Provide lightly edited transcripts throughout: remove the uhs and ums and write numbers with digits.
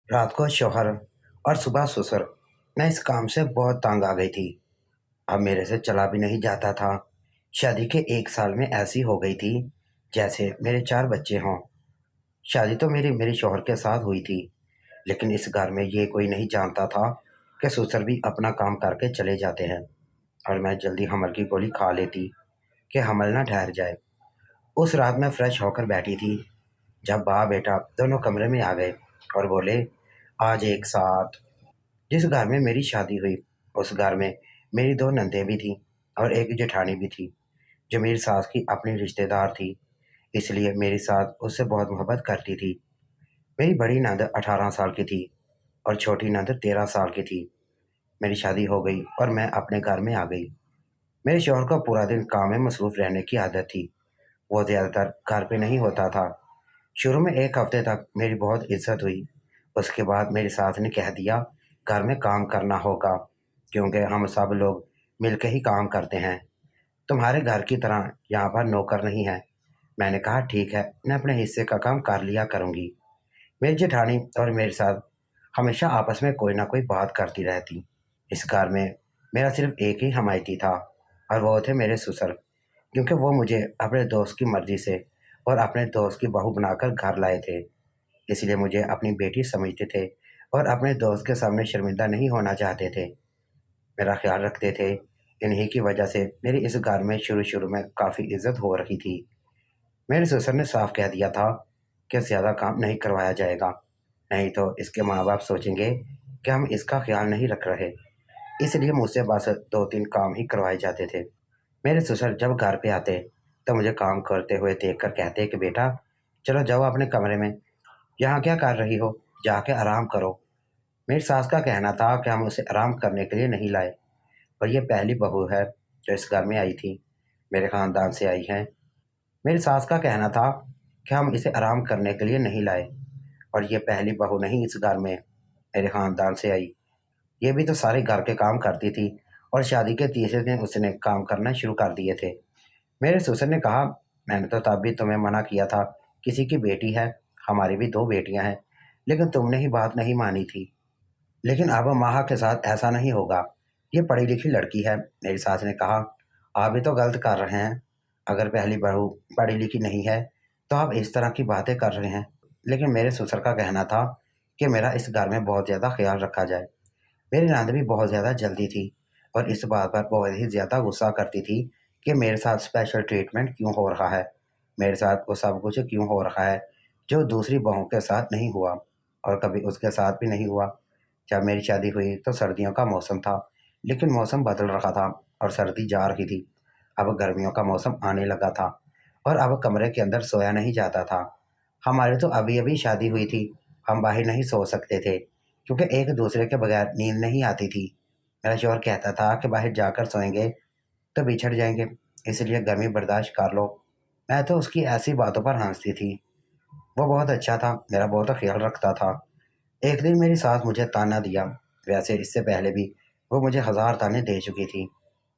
रात को शौहर और सुबह ससुर। मैं इस काम से बहुत तंग आ गई थी। अब मेरे से चला भी नहीं जाता था। शादी के 1 साल में ऐसी हो गई थी जैसे मेरे 4 बच्चे हों। शादी तो मेरी मेरे शौहर के साथ हुई थी, लेकिन इस घर में ये कोई नहीं जानता था कि ससुर भी अपना काम करके चले जाते हैं और मैं जल्दी हमल की गोली खा लेती कि हमल ना ठहर जाए। उस रात मैं फ्रेश होकर बैठी थी जब बाप बेटा दोनों कमरे में आ गए और बोले, आज एक साथ। जिस घर में मेरी शादी हुई उस घर में मेरी 2 नंदें भी थीं और एक जेठानी भी थी जो मेरी सास की अपनी रिश्तेदार थी, इसलिए मेरे साथ उससे बहुत मोहब्बत करती थी। मेरी बड़ी नंद 18 साल की थी और छोटी नंद 13 साल की थी। मेरी शादी हो गई और मैं अपने घर में आ गई। मेरे शौहर को पूरा दिन काम में मसरूफ रहने की आदत थी। वो ज़्यादातर घर पे नहीं होता था। शुरू में 1 हफ्ते तक मेरी बहुत इज्जत हुई। उसके बाद मेरी सास ने कह दिया, घर में काम करना होगा क्योंकि हम सब लोग मिलकर ही काम करते हैं। तुम्हारे घर की तरह यहाँ पर नौकर नहीं है। मैंने कहा, ठीक है, मैं अपने हिस्से का काम कर लिया करूँगी। मेरी जेठानी और मेरे साथ हमेशा आपस में कोई ना कोई बात करती रहती। इस घर में मेरा सिर्फ एक ही हमायती था और वो थे मेरे ससुर, क्योंकि वो मुझे अपने दोस्त की मर्जी से और अपने दोस्त की बहू बनाकर घर लाए थे। इसलिए मुझे अपनी बेटी समझते थे और अपने दोस्त के सामने शर्मिंदा नहीं होना चाहते थे। मेरा ख्याल रखते थे। इन्हीं की वजह से मेरी इस घर में शुरू-शुरू में काफ़ी इज़्ज़त हो रही थी। मेरे ससुर ने साफ कह दिया था कि ज़्यादा काम नहीं करवाया जाएगा, नहीं तो इसके माँ-बाप सोचेंगे कि हम इसका ख्याल नहीं रख रहे। इसलिए मुझसे बस 2-3 काम ही करवाए जाते थे। मेरे ससुर जब घर पे आते तो मुझे काम करते हुए देखकर कहते कि बेटा, चलो जाओ अपने कमरे में, यहाँ क्या कर रही हो? जाके आराम करो। मेरी सास का कहना था कि हम उसे आराम करने के लिए नहीं लाए और ये पहली बहू है जो इस घर में आई थी, मेरे ख़ानदान से आई है। मेरी सास का कहना था कि हम इसे आराम करने के लिए नहीं लाए और ये पहली बहू नहीं इस घर में मेरे ख़ानदान से आई। ये भी तो सारे घर के काम करती थी और शादी के तीसरे दिन उसने काम करना शुरू कर दिए थे। मेरे ससुर ने कहा, मैंने तो तब भी तुम्हें मना किया था, किसी की बेटी है, हमारी भी 2 बेटियां हैं, लेकिन तुमने ही बात नहीं मानी थी। लेकिन अब माह के साथ ऐसा नहीं होगा। ये पढ़ी लिखी लड़की है। मेरी सास ने कहा, आप भी तो गलत कर रहे हैं। अगर पहली बहू पढ़ी लिखी नहीं है तो आप इस तरह की बातें कर रहे हैं। लेकिन मेरे ससुर का कहना था कि मेरा इस घर में बहुत ज़्यादा ख्याल रखा जाए। मेरी नंद भी बहुत ज़्यादा जल्दी थी और इस बात पर बहुत ही ज़्यादा गुस्सा करती थी कि मेरे साथ स्पेशल ट्रीटमेंट क्यों हो रहा है, मेरे साथ वो सब कुछ क्यों हो रहा है जो दूसरी बहू के साथ नहीं हुआ और कभी उसके साथ भी नहीं हुआ। जब मेरी शादी हुई तो सर्दियों का मौसम था, लेकिन मौसम बदल रहा था और सर्दी जा रही थी। अब गर्मियों का मौसम आने लगा था और अब कमरे के अंदर सोया नहीं जाता था। हमारी तो अभी-अभी शादी हुई थी, हम बाहर नहीं सो सकते थे क्योंकि एक दूसरे के बगैर नींद नहीं आती थी। मेरा शौहर कहता था कि बाहर जाकर सोएँगे तो बिछड़ जाएँगे, इसलिए गर्मी बर्दाश्त कर लो। मैं तो उसकी ऐसी बातों पर हँसती थी। वो बहुत अच्छा था, मेरा बहुत ख़्याल रखता था। एक दिन मेरी सास मुझे ताना दिया। वैसे इससे पहले भी वो मुझे 1000 ताने दे चुकी थी,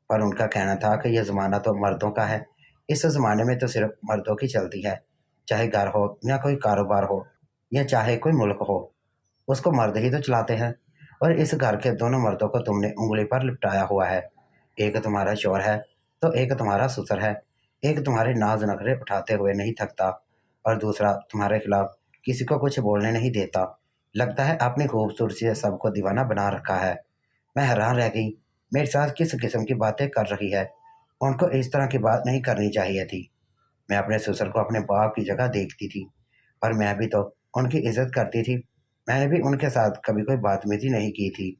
पर उनका कहना था कि ये ज़माना तो मर्दों का है। इस ज़माने में तो सिर्फ़ मर्दों की चलती है, चाहे घर हो या कोई कारोबार हो या चाहे कोई मुल्क हो, उसको मर्द ही तो चलाते हैं। और इस घर के दोनों मर्दों को तुमने उँगली पर लिपटाया हुआ है। एक तुम्हारा शौहर है, तो एक तुम्हारा ससुर है। एक तुम्हारे नाज़ नखरे उठाते हुए नहीं थकता और दूसरा तुम्हारे खिलाफ किसी को कुछ बोलने नहीं देता। लगता है अपनी खूबसूरती से सबको दीवाना बना रखा है। मैं हैरान रह गई, मेरे साथ किस किस्म की बातें कर रही है। उनको इस तरह की बात नहीं करनी चाहिए थी। मैं अपने ससुर को अपने बाप की जगह देखती थी और मैं भी तो उनकी इज़्ज़त करती थी। मैंने भी उनके साथ कभी कोई बदतमीज़ी नहीं की थी।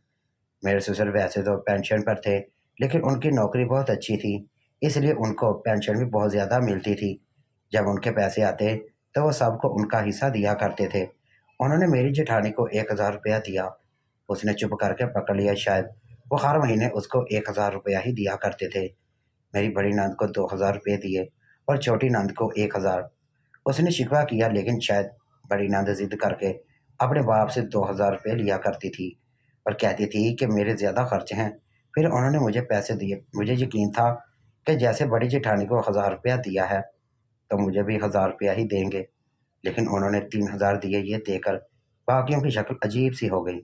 मेरे ससुर वैसे तो पेंशन पर थे, लेकिन उनकी नौकरी बहुत अच्छी थी, इसलिए उनको पेंशन भी बहुत ज़्यादा मिलती थी। जब उनके पैसे आते, तो वो सबको उनका हिस्सा दिया करते थे। उन्होंने मेरी जेठानी को 1000 रुपया दिया। उसने चुप करके पकड़ लिया शायद। वो हर महीने उसको 1000 रुपया ही दिया करते थे। मेरी बड़ी नंद को 2000 रुपये दिए और छोटी नंद को 1000। उसने शिकवा किया, लेकिन शायद बड़ी नंद ज़िद करके अपने बाप से 2000 रुपये लिया करती थी और कहती थी कि मेरे ज़्यादा खर्च हैं। फिर उन्होंने मुझे पैसे दिए। मुझे यकीन था कि जैसे बड़ी जेठानी को 1000 रुपया दिया है, तो मुझे भी 1000 रुपया ही देंगे। लेकिन उन्होंने 3000 दिए। ये देकर बाकियों की शक्ल अजीब सी हो गई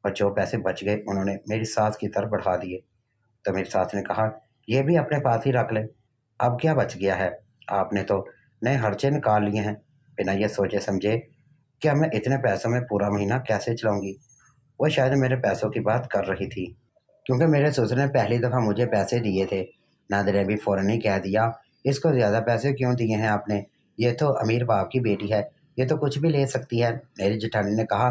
और जो पैसे बच गए उन्होंने मेरी सास की तरफ बढ़ा दिए। तो मेरी सास ने कहा, ये भी अपने पास ही रख ले, अब क्या बच गया है, आपने तो नए खर्चे निकाल लिए हैं। बिना ये सोचे समझे कि अब मैं इतने पैसों में पूरा महीना कैसे चलाऊंगी। वो शायद मेरे पैसों की बात कर रही थी, क्योंकि मेरे ससुर ने पहली दफ़ा मुझे पैसे दिए थे। नादिर ने भी फ़ौरन ही कह दिया, इसको ज़्यादा पैसे क्यों दिए हैं आपने, ये तो अमीर बाप की बेटी है, ये तो कुछ भी ले सकती है। मेरी जेठानी ने कहा,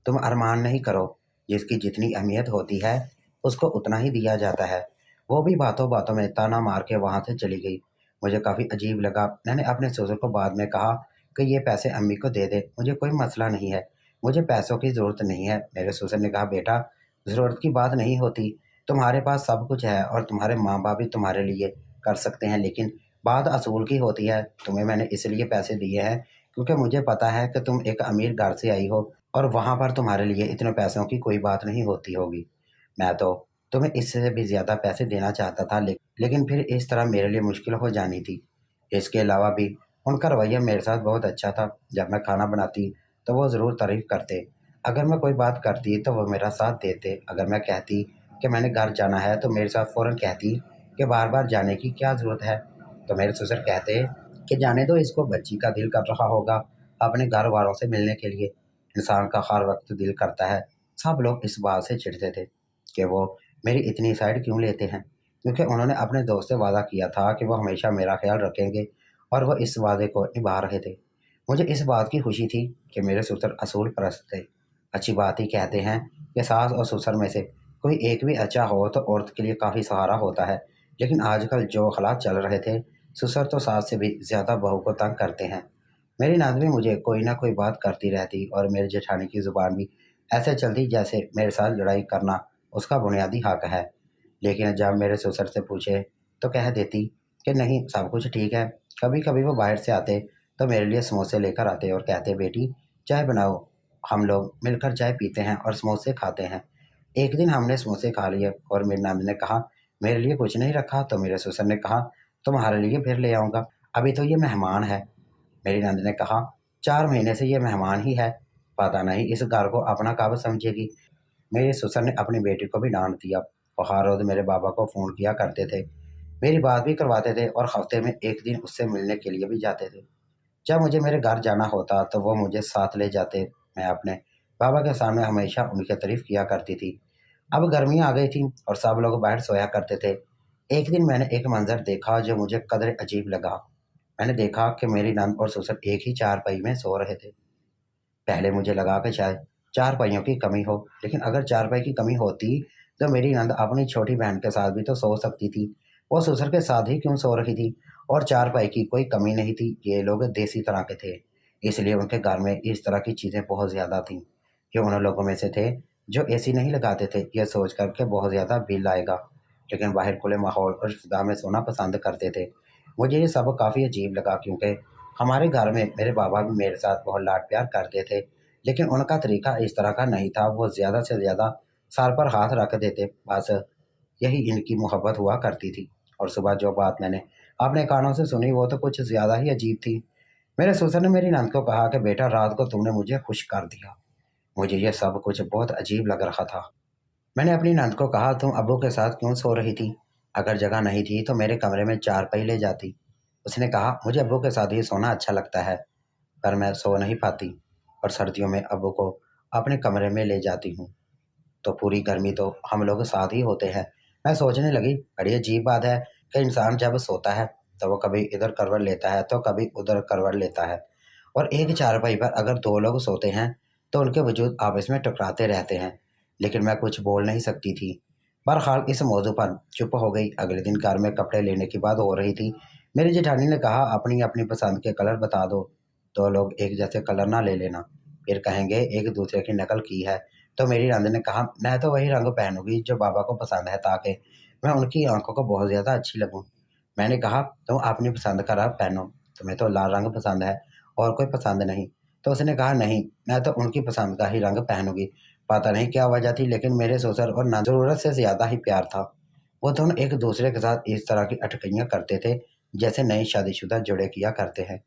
तुम अरमान नहीं करो, जिसकी जितनी अहमियत होती है उसको उतना ही दिया जाता है। वो भी बातों बातों में ताना मार के वहाँ से चली गई। मुझे काफ़ी अजीब लगा। मैंने अपने ससुर को बाद में कहा कि ये पैसे अम्मी को दे दे, मुझे कोई मसला नहीं है, मुझे पैसों की ज़रूरत नहीं है। मेरे ससुर ने कहा, बेटा ज़रूरत की बात नहीं होती, तुम्हारे पास सब कुछ है और तुम्हारे माँ बाप भी तुम्हारे लिए कर सकते हैं, लेकिन बात असूल की होती है। तुम्हें मैंने इसलिए पैसे दिए हैं क्योंकि मुझे पता है कि तुम एक अमीर घर से आई हो और वहाँ पर तुम्हारे लिए इतने पैसों की कोई बात नहीं होती होगी। मैं तो तुम्हें इससे भी ज़्यादा पैसे देना चाहता था, लेकिन फिर इस तरह मेरे लिए मुश्किल हो जानी थी। इसके अलावा भी उनका रवैया मेरे साथ बहुत अच्छा था। जब मैं खाना बनाती तो वो ज़रूर तारीफ़ करते, अगर मैं कोई बात करती तो वो मेरा साथ देते, अगर मैं कहती कि मैंने घर जाना है तो मेरे साथ फ़ौरन कहती कि बार बार जाने की क्या ज़रूरत है। तो मेरे ससुर कहते कि जाने दो, इसको बच्ची का दिल कर रहा होगा अपने घर वालों से मिलने के लिए। इंसान का हर वक्त दिल करता है। सब लोग इस बात से चिढ़ते थे कि वो मेरी इतनी साइड क्यों लेते हैं, क्योंकि उन्होंने अपने दोस्त से वादा किया था कि वो हमेशा मेरा ख्याल रखेंगे और वो इस वादे को निभा रहे थे। मुझे इस बात की खुशी थी कि मेरे ससुर असूल परस्त थे। अच्छी बात ही कहते हैं कि सास और ससुर में से कोई एक भी अच्छा हो तो औरत के लिए काफ़ी सहारा होता है। लेकिन आजकल जो हालात चल रहे थे, ससुर तो सास से भी ज़्यादा बहू को तंग करते हैं। मेरी नंद भी मुझे कोई ना कोई बात करती रहती और मेरी जेठानी की ज़ुबान भी ऐसे चलती जैसे मेरे साथ लड़ाई करना उसका बुनियादी हक है। लेकिन जब मेरे ससुर से पूछे तो कह देती कि नहीं, सब कुछ ठीक है। कभी कभी वो बाहर से आते तो मेरे लिए समोसे लेकर आते और कहते, बेटी चाय बनाओ, हम लोग मिलकर चाय पीते हैं और समोसे खाते हैं। एक दिन हमने समोसे खा लिए और मेरी नंद ने कहा, मेरे लिए कुछ नहीं रखा। तो मेरे ससुर ने कहा, तुम्हारे लिए फिर ले आऊँगा, अभी तो ये मेहमान है। मेरी नंद ने कहा, 4 महीने से ये मेहमान ही है, पता नहीं इस घर को अपना कब समझेगी। मेरे ससुर ने अपनी बेटी को भी डांट दिया। वो हर रोज़ मेरे बाबा को फ़ोन किया करते थे, मेरी बात भी करवाते थे और हफ्ते में एक दिन उससे मिलने के लिए भी जाते थे। जब मुझे मेरे घर जाना होता तो वो मुझे साथ ले जाते। मैं अपने बाबा के सामने हमेशा उनकी तारीफ़ किया करती थी। अब गर्मियाँ आ गई थी और सब लोग बाहर सोया करते थे। एक दिन मैंने एक मंज़र देखा जो मुझे कदरे अजीब लगा। मैंने देखा कि मेरी नंद और ससुर एक ही चारपाई में सो रहे थे। पहले मुझे लगा कि शायद चारपाइयों की कमी हो, लेकिन अगर चारपाई की कमी होती तो मेरी नंद अपनी छोटी बहन के साथ भी तो सो सकती थी। वो ससुर के साथ ही क्यों सो रही थी? और चारपाई की कोई कमी नहीं थी। ये लोग देसी तरह के थे, इसलिए उनके घर में इस तरह की चीज़ें बहुत ज़्यादा थीं। ये उन लोगों में से थे जो एसी नहीं लगाते थे, यह सोच कर के बहुत ज़्यादा बिल आएगा, लेकिन बाहर खुले माहौल और फिज़ा में सोना पसंद करते थे। मुझे ये सब काफ़ी अजीब लगा, क्योंकि हमारे घर में मेरे बाबा भी मेरे साथ बहुत लाड प्यार करते थे, लेकिन उनका तरीका इस तरह का नहीं था। वो ज़्यादा से ज़्यादा सर पर हाथ रख देते, बस यही इनकी मोहब्बत हुआ करती थी। और सुबह जो बात मैंने अपने कानों से सुनी वो तो कुछ ज़्यादा ही अजीब थी। मेरे ससुर ने मेरी नंद को कहा कि बेटा, रात को तुमने मुझे खुश कर दिया। मुझे यह सब कुछ बहुत अजीब लग रहा था। मैंने अपनी नंद को कहा, तुम अब्बू के साथ क्यों सो रही थी? अगर जगह नहीं थी तो मेरे कमरे में चारपाई ले जाती। उसने कहा, मुझे अब्बू के साथ ही सोना अच्छा लगता है, पर मैं सो नहीं पाती और सर्दियों में अब्बू को अपने कमरे में ले जाती हूँ, तो पूरी गर्मी तो हम लोग साथ ही होते हैं। मैं सोचने लगी, बड़ी अजीब बात है कि इंसान जब सोता है तो वो कभी इधर करवट लेता है तो कभी उधर करवट लेता है, और एक चारपाई पर अगर 2 लोग सोते हैं तो उनके वजूद आपस में टकराते रहते हैं। लेकिन मैं कुछ बोल नहीं सकती थी। बहरहाल इस मौजू पर चुप हो गई। अगले दिन घर में कपड़े लेने की बात हो रही थी। मेरी जेठानी ने कहा, अपनी अपनी पसंद के कलर बता दो, 2 लोग एक जैसे कलर ना ले लेना, फिर कहेंगे एक दूसरे की नकल की है। तो मेरी नंद ने कहा, मैं तो वही रंग पहनूंगी जो बाबा को पसंद है, ताकि मैं उनकी आंखों को बहुत ज़्यादा अच्छी लगूं। मैंने कहा, तुम अपनी पसंद का रंग पहनो, तुम्हें तो लाल रंग पसंद है और कोई पसंद नहीं। तो उसने कहा, नहीं, मैं तो उनकी पसंद का ही रंग पहनूंगी। पता नहीं क्या वजह थी, लेकिन मेरे ससुर और नंद ज़रूरत से ज़्यादा ही प्यार था। वो दोनों एक दूसरे के साथ इस तरह की अटकैयाँ करते थे जैसे नए शादीशुदा जोड़े किया करते हैं।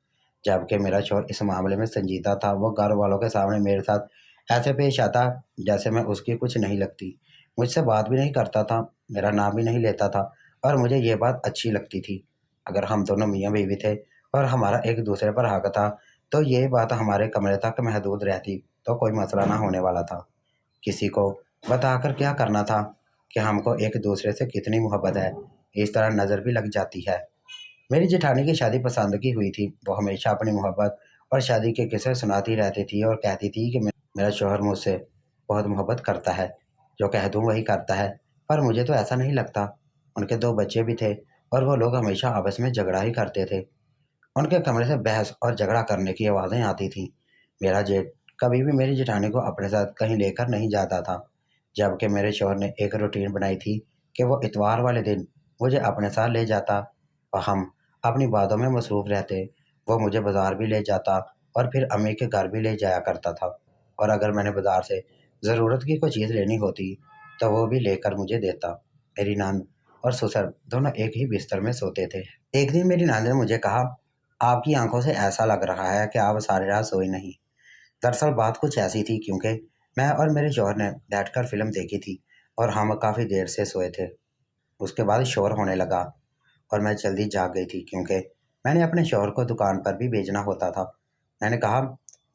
जबकि मेरा शौहर इस मामले में संजीदा था। वो घर वालों के सामने मेरे साथ ऐसे पेश आता जैसे मैं उसकी कुछ नहीं लगती। मुझसे बात भी नहीं करता था, मेरा नाम भी नहीं लेता था और मुझे ये बात अच्छी लगती थी। अगर हम दोनों मियाँ बीवी थे और हमारा एक दूसरे पर हक था, तो ये बात हमारे कमरे तक महदूद रहती, तो कोई मसला ना होने वाला था। किसी को बताकर क्या करना था कि हमको एक दूसरे से कितनी मोहब्बत है, इस तरह नज़र भी लग जाती है। मेरी जेठानी की शादी पसंद की हुई थी। वो हमेशा अपनी मोहब्बत और शादी के किस्से सुनाती रहती थी और कहती थी कि मेरा शौहर मुझसे बहुत मोहब्बत करता है, जो कह दूँ वही करता है। पर मुझे तो ऐसा नहीं लगता। उनके 2 बच्चे भी थे और वो लोग हमेशा आपस में झगड़ा ही करते थे। उनके कमरे से बहस और झगड़ा करने की आवाज़ें आती थीं। मेरा जेठ कभी भी मेरी जेठानी को अपने साथ कहीं लेकर नहीं जाता था, जबकि मेरे शौहर ने एक रूटीन बनाई थी कि वो इतवार वाले दिन मुझे अपने साथ ले जाता और हम अपनी बातों में मसरूफ़ रहते। वो मुझे बाज़ार भी ले जाता और फिर अम्मी के घर भी ले जाया करता था और अगर मैंने बाज़ार से ज़रूरत की कोई चीज़ लेनी होती, तो वो भी लेकर मुझे देता। मेरी नंद और ससुर दोनों एक ही बिस्तर में सोते थे। एक दिन मेरी नंद ने मुझे कहा, आपकी आंखों से ऐसा लग रहा है कि आप सारी रात सोए नहीं। दरअसल बात कुछ ऐसी थी क्योंकि मैं और मेरे शौहर ने बैठकर फिल्म देखी थी और हम काफ़ी देर से सोए थे। उसके बाद शोर होने लगा और मैं जल्दी जाग गई थी क्योंकि मैंने अपने शौहर को दुकान पर भी भेजना होता था। मैंने कहा,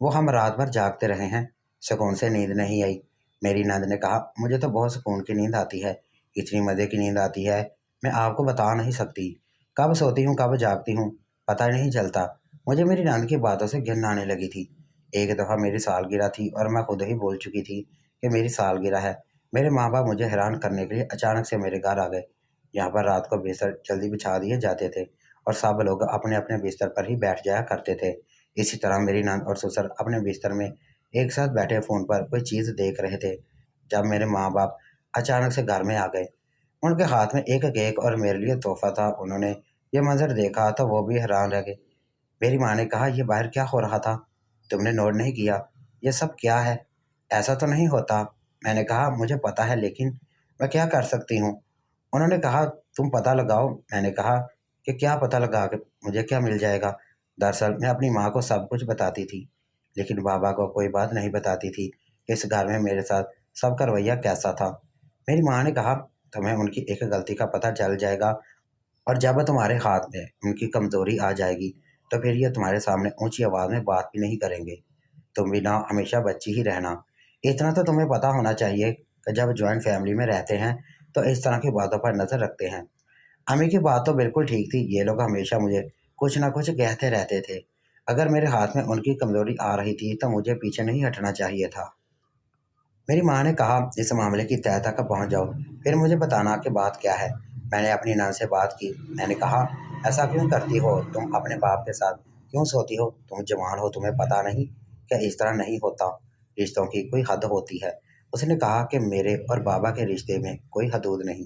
वो हम रात भर जागते रहे हैं, सुकून से नींद नहीं आई। मेरी नंद ने कहा, मुझे तो बहुत सुकून की नींद आती है, इतनी मज़े की नींद आती है, मैं आपको बता नहीं सकती। कब सोती हूँ कब जागती हूँ पता नहीं चलता। मुझे मेरी नंद की बातों से घिन आने लगी थी। एक दफ़ा मेरी सालगिरह थी और मैं खुद ही बोल चुकी थी कि मेरी सालगिरह है। मेरे माँ बाप मुझे हैरान करने के लिए अचानक से मेरे घर आ गए। यहाँ पर रात को बिस्तर जल्दी बिछा दिए जाते थे और सब लोग अपने अपने बिस्तर पर ही बैठ जाया करते थे। इसी तरह मेरी नंद और ससुर अपने बिस्तर में एक साथ बैठे फ़ोन पर कोई चीज़ देख रहे थे, जब मेरे माँ बाप अचानक से घर में आ गए। उनके हाथ में एक केक और मेरे लिए तोहफा था। उन्होंने ये मंजर देखा तो वो भी हैरान रह गए। मेरी माँ ने कहा, ये बाहर क्या हो रहा था, तुमने नोट नहीं किया, ये सब क्या है, ऐसा तो नहीं होता। मैंने कहा, मुझे पता है लेकिन मैं क्या कर सकती हूँ। उन्होंने कहा, तुम पता लगाओ। मैंने कहा कि क्या पता लगा के मुझे क्या मिल जाएगा। दरअसल मैं अपनी माँ को सब कुछ बताती थी, लेकिन बाबा को कोई बात नहीं बताती थी कि इस घर में मेरे साथ सबका रवैया कैसा था। मेरी माँ ने कहा, तुम्हें उनकी एक गलती का पता चल जाएगा और जब तुम्हारे हाथ में उनकी कमज़ोरी आ जाएगी, तो फिर ये तुम्हारे सामने ऊँची आवाज़ में बात भी नहीं करेंगे। तुम भी ना हमेशा बच्ची ही रहना। इतना तो तुम्हें पता होना चाहिए कि जब जॉइंट फैमिली में रहते हैं, तो इस तरह की बातों पर नज़र रखते हैं। अम्मी की बात तो बिल्कुल ठीक थी। ये लोग हमेशा मुझे कुछ ना कुछ कहते रहते थे। अगर मेरे हाथ में उनकी कमज़ोरी आ रही थी, तो मुझे पीछे नहीं हटना चाहिए था। मेरी माँ ने कहा, इस मामले की तह तक पहुँच जाओ, फिर मुझे बताना कि बात क्या है। मैंने अपनी नान से बात की। मैंने कहा, ऐसा क्यों करती हो तुम, अपने बाप के साथ क्यों सोती हो, तुम जवान हो, तुम्हें पता नहीं क्या इस तरह नहीं होता, रिश्तों की कोई हद होती है। उसने कहा कि मेरे और बाबा के रिश्ते में कोई हदूद नहीं।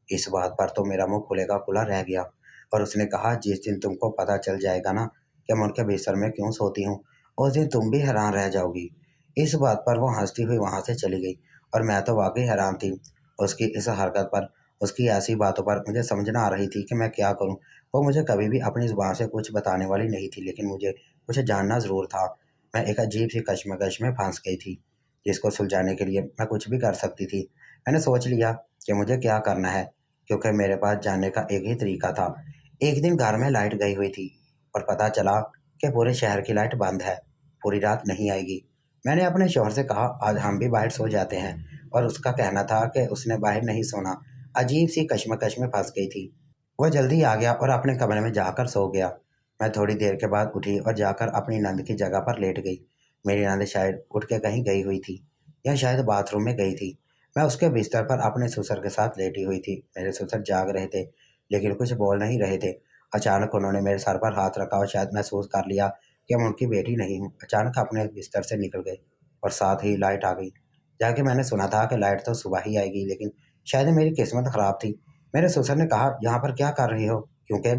इस बात पर तो मेरा मुंह खुले का खुला रह गया और उसने कहा, जिस दिन तुमको पता चल जाएगा ना कि मैं उनके बिस्तर में क्यों सोती हूँ, उस दिन तुम भी हैरान रह जाओगी। इस बात पर वो हँसती हुई वहाँ से चली गई और मैं तो वाक़ई हैरान थी। उसकी इस हरकत पर, उसकी ऐसी बातों पर मुझे समझ ना आ रही थी कि मैं क्या करूँ। वो मुझे कभी भी अपनी ज़ुबान से कुछ बताने वाली नहीं थी, लेकिन मुझे कुछ जानना ज़रूर था। मैं एक अजीब-सी कशमकश में फँस गई थी, जिसको सुलझाने के लिए मैं कुछ भी कर सकती थी। मैंने सोच लिया कि मुझे क्या करना है, क्योंकि मेरे पास जानने का एक ही तरीका था। एक दिन घर में लाइट गई हुई थी और पता चला कि पूरे शहर की लाइट बंद है, पूरी रात नहीं आएगी। मैंने अपने शौहर से कहा, आज हम भी बाहर सो जाते हैं, और उसका कहना था कि उसने बाहर नहीं सोना। अजीब सी कशमकश में फंस गई थी। वह जल्दी आ गया और अपने कमरे में जाकर सो गया। मैं थोड़ी देर के बाद उठी और जाकर अपनी नंद की जगह पर लेट गई। मेरी नंद शायद उठ के कहीं गई हुई थी या शायद बाथरूम में गई थी। मैं उसके बिस्तर पर अपने ससुर के साथ लेटी हुई थी। मेरे ससुर जाग रहे थे, लेकिन कुछ बोल नहीं रहे थे। अचानक उन्होंने मेरे सर पर हाथ रखा और शायद महसूस कर लिया कि मैं उनकी बेटी नहीं हूँ। अचानक अपने बिस्तर से निकल गए और साथ ही लाइट आ गई। जाके मैंने सुना था कि लाइट तो सुबह ही आएगी, लेकिन शायद मेरी किस्मत ख़राब थी। मेरे ससुर ने कहा, यहाँ पर क्या कर रही हो, क्योंकि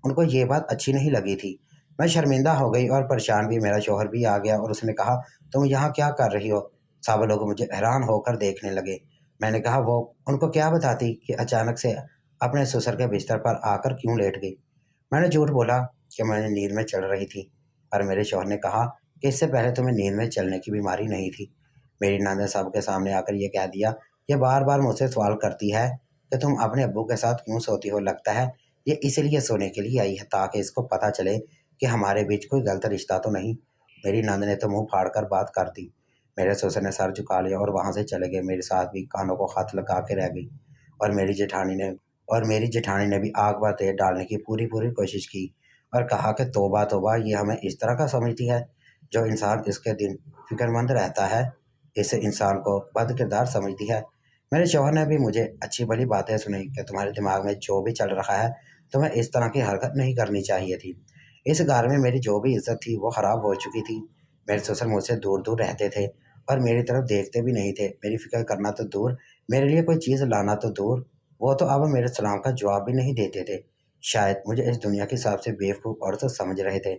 उनको ये बात अच्छी नहीं लगी थी। मैं शर्मिंदा हो गई और परेशान भी। मेरा शौहर भी आ गया और उसने कहा, तुम यहाँ क्या कर रही हो। सब लोग मुझे हैरान होकर देखने लगे। मैंने कहा, वो उनको क्या बताती कि अचानक से अपने ससुर के बिस्तर पर आकर क्यों लेट गई। मैंने झूठ बोला कि मैंने नींद में चढ़ रही थी। पर मेरे शौहर ने कहा कि इससे पहले तुम्हें नींद में चलने की बीमारी नहीं थी। मेरी नंद ने सबके सामने आकर ये कह दिया, ये बार बार मुझसे सवाल करती है कि तुम अपने अब्बू के साथ क्यों सोती हो। लगता है ये इसलिए सोने के लिए आई है ताकि इसको पता चले कि हमारे बीच कोई गलत रिश्ता तो नहीं। मेरी नंद ने तो मुंह फाड़ कर बात कर दी। मेरे ससुर ने सर झुका लिया और वहां से चले गए। मेरे साथ भी कानों को हाथ लगा के रह गई। और मेरी जेठानी ने भी आग पर तेल डालने की पूरी पूरी कोशिश की और कहा कि तौबा तौबा, ये हमें इस तरह का समझती है। जो इंसान इसके दिन फिक्रमंद रहता है, इस इंसान को बद किरदार समझती है। मेरे शौहर ने भी मुझे अच्छी भली बातें सुनाई कि तुम्हारे दिमाग में जो भी चल रहा है, तुम्हें इस तरह की हरकत नहीं करनी चाहिए थी। इस घर में मेरी जो भी इज्जत थी वो खराब हो चुकी थी। मेरे ससुर मुझसे दूर दूर रहते थे और मेरी तरफ देखते भी नहीं थे। मेरी फिक्र करना तो दूर, मेरे लिए कोई चीज़ लाना तो दूर, वो तो अब मेरे सलाम का जवाब भी नहीं देते थे। शायद मुझे इस दुनिया की सबसे बेवकूफ़ औरत समझ रहे थे।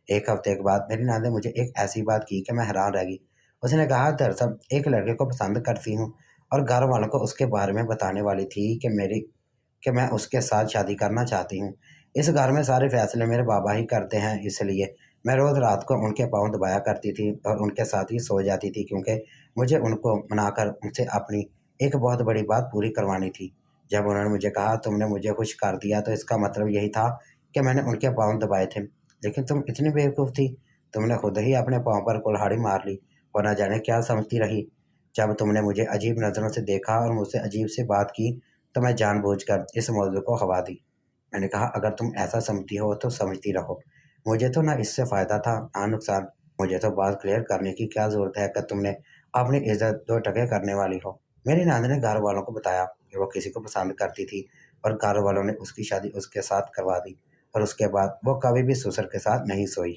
एक हफ्ते के बाद मेरी नानी ने मुझे एक ऐसी बात की कि मैं हैरान रह गई। उसने कहा, दरअसल एक लड़के को पसंद करती हूँ और घर वालों को उसके बारे में बताने वाली थी कि मैं उसके साथ शादी करना चाहती हूँ। इस घर में सारे फैसले मेरे बाबा ही करते हैं, इसलिए मैं रोज़ रात को उनके पाँव दबाया करती थी और उनके साथ ही सो जाती थी, क्योंकि मुझे उनको मनाकर उनसे अपनी एक बहुत बड़ी बात पूरी करवानी थी। जब उन्होंने मुझे कहा तुमने मुझे खुश कर दिया, तो इसका मतलब यही था कि मैंने उनके पाँव दबाए थे। लेकिन तुम इतनी बेवकूफ़ थी, तुमने खुद ही अपने पाँव पर कुल्हाड़ी मार ली और न जाने क्या समझती रही। जब तुमने मुझे अजीब नज़रों से देखा और मुझसे अजीब सी बात की, तो मैं जानबूझकर इस मौजू को हवा दी। मैंने कहा, अगर तुम ऐसा समझती हो तो समझती रहो, मुझे तो ना इससे फ़ायदा था ना नुकसान। मुझे तो बात क्लियर करने की क्या ज़रूरत है कि तुमने अपनी इज्जत दो टके करने वाली हो। मेरी नानी ने घर वालों को बताया कि वो किसी को पसंद करती थी और घर वालों ने उसकी शादी उसके साथ करवा दी और उसके बाद वो कभी भी ससुर के साथ नहीं सोई।